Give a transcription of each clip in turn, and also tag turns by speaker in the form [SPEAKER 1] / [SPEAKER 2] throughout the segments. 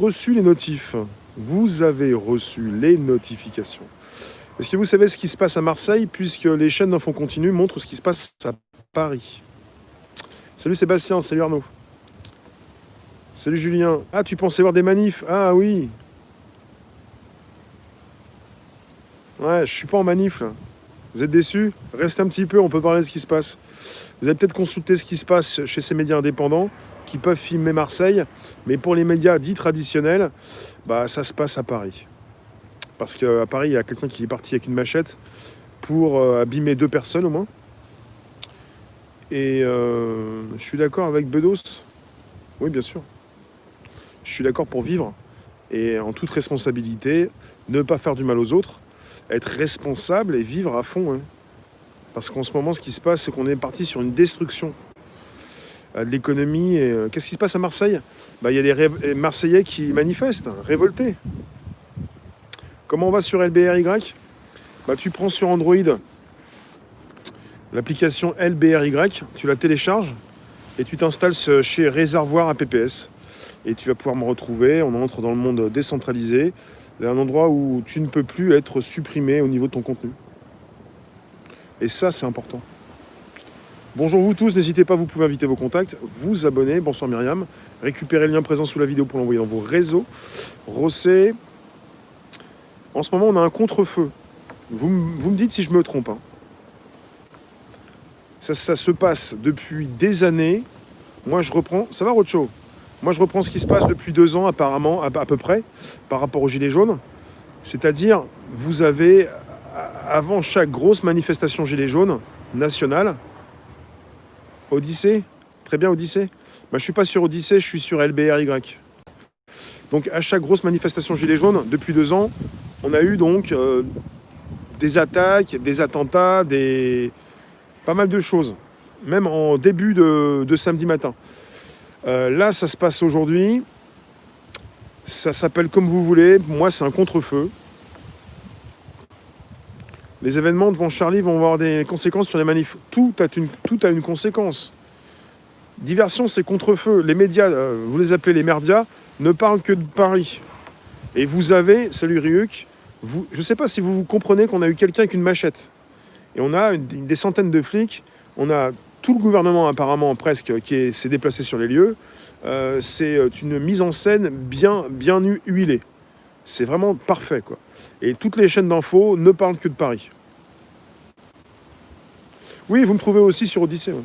[SPEAKER 1] reçu les notifs. Vous avez reçu les notifications. Est-ce que vous savez ce qui se passe à Marseille, puisque les chaînes d'infos continue montrent ce qui se passe à Paris? Salut Sébastien, salut Arnaud. Salut Julien. Ah, tu pensais voir des manifs? Ah oui. Ouais, je suis pas en manif là. Vous êtes déçus? Restez un petit peu, on peut parler de ce qui se passe. Vous avez peut-être consulté ce qui se passe chez ces médias indépendants qui peuvent filmer Marseille, mais pour les médias dits traditionnels, bah ça se passe à Paris. Parce qu'à Paris, il y a quelqu'un qui est parti avec une machette pour abîmer 2 personnes au moins. Et je suis d'accord avec Bedos. Oui, bien sûr. Je suis d'accord pour vivre et en toute responsabilité, ne pas faire du mal aux autres, être responsable et vivre à fond. Hein. Parce qu'en ce moment, ce qui se passe, c'est qu'on est parti sur une destruction de l'économie. Et qu'est-ce qui se passe à Marseille? Bah, y a des Marseillais qui manifestent, hein, révoltés. Comment on va sur LBRY? Bah, tu prends sur Android l'application LBRY, tu la télécharges et tu t'installes chez Réservoir APPS. Et tu vas pouvoir me retrouver, on entre dans le monde décentralisé, un endroit où tu ne peux plus être supprimé au niveau de ton contenu. Et ça, c'est important. Bonjour vous tous, n'hésitez pas, vous pouvez inviter vos contacts, vous abonner, bonsoir Myriam, récupérez le lien présent sous la vidéo pour l'envoyer dans vos réseaux. Rossé, en ce moment on a un contre-feu. Vous me dites si je me trompe. Hein. Ça se passe depuis des années. Moi je reprends, ça va Rocho? Moi je reprends ce qui se passe depuis 2 ans apparemment, à peu près, par rapport aux Gilets jaunes. C'est-à-dire, vous avez, avant chaque grosse manifestation Gilets jaunes nationale, Odyssée, très bien Odyssée. Bah, je ne suis pas sur Odyssée, je suis sur LBRY. Donc à chaque grosse manifestation Gilets jaunes, depuis 2 ans, on a eu donc des attaques, des attentats, pas mal de choses. Même en début de samedi matin. Là, ça se passe aujourd'hui. Ça s'appelle comme vous voulez. Moi, c'est un contre-feu. Les événements devant Charlie vont avoir des conséquences sur les manifs. Tout a une conséquence. Diversion, c'est contre-feu. Les médias, vous les appelez les merdias, ne parlent que de Paris. Et vous avez, salut Ryuk, je ne sais pas si vous comprenez qu'on a eu quelqu'un avec une machette. Et on a des centaines de flics. On a tout le gouvernement apparemment presque qui s'est déplacé sur les lieux. C'est une mise en scène bien huilée. C'est vraiment parfait, quoi. Et toutes les chaînes d'infos ne parlent que de Paris. Oui, vous me trouvez aussi sur Odyssée. Ouais.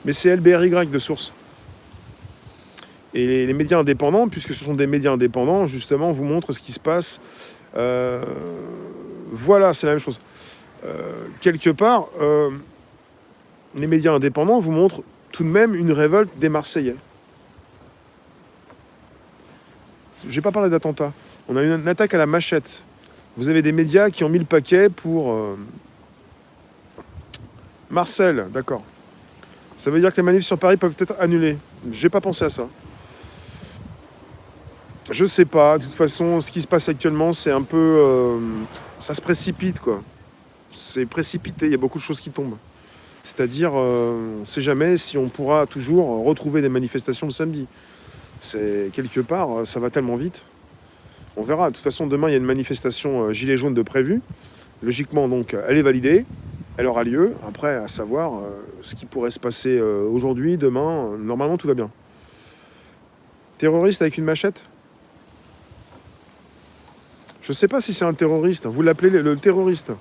[SPEAKER 1] Mais c'est LBRY de source. Et les médias indépendants, puisque ce sont des médias indépendants, justement, vous montrent ce qui se passe. Voilà, c'est la même chose. Quelque part, les médias indépendants vous montrent tout de même une révolte des Marseillais. Je n'ai pas parlé d'attentat. On a eu une attaque à la machette. Vous avez des médias qui ont mis le paquet pour... Marcel, d'accord. Ça veut dire que les manifs sur Paris peuvent être annulés. J'ai pas pensé à ça. Je sais pas. De toute façon, ce qui se passe actuellement, c'est un peu... ça se précipite, quoi. C'est précipité. Il y a beaucoup de choses qui tombent. C'est-à-dire, on ne sait jamais si on pourra toujours retrouver des manifestations le samedi. C'est quelque part, ça va tellement vite. On verra. De toute façon, demain, il y a une manifestation Gilets jaunes de prévue. Logiquement, donc, elle est validée. Elle aura lieu. Après, à savoir ce qui pourrait se passer aujourd'hui, demain. Normalement, tout va bien. Terroriste avec une machette? Je ne sais pas si c'est un terroriste. Vous l'appelez le terroriste.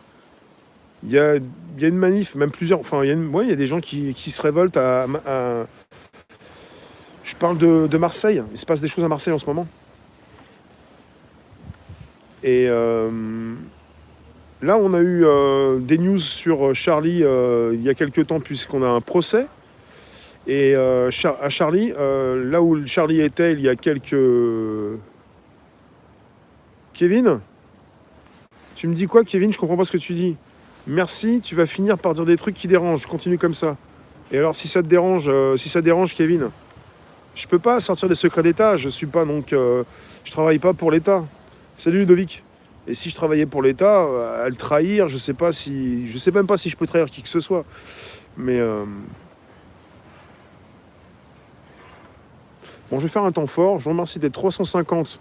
[SPEAKER 1] Il y a une manif, même plusieurs... Enfin, il y a des gens qui se révoltent à... Je parle de Marseille. Il se passe des choses à Marseille en ce moment. Et là, on a eu des news sur Charlie il y a quelques temps, puisqu'on a un procès. Et à Charlie, là où Charlie était il y a quelques... Kevin? Tu me dis quoi, Kevin? Je comprends pas ce que tu dis. Merci, tu vas finir par dire des trucs qui dérangent. Continue comme ça. Et alors, si ça te dérange, Kevin, je peux pas sortir des secrets d'État. Je suis pas donc... je travaille pas pour l'État. Salut Ludovic. Et si je travaillais pour l'État, à le trahir, je sais même pas si je peux trahir qui que ce soit. Mais bon, je vais faire un temps fort. Je vous remercie d'être 350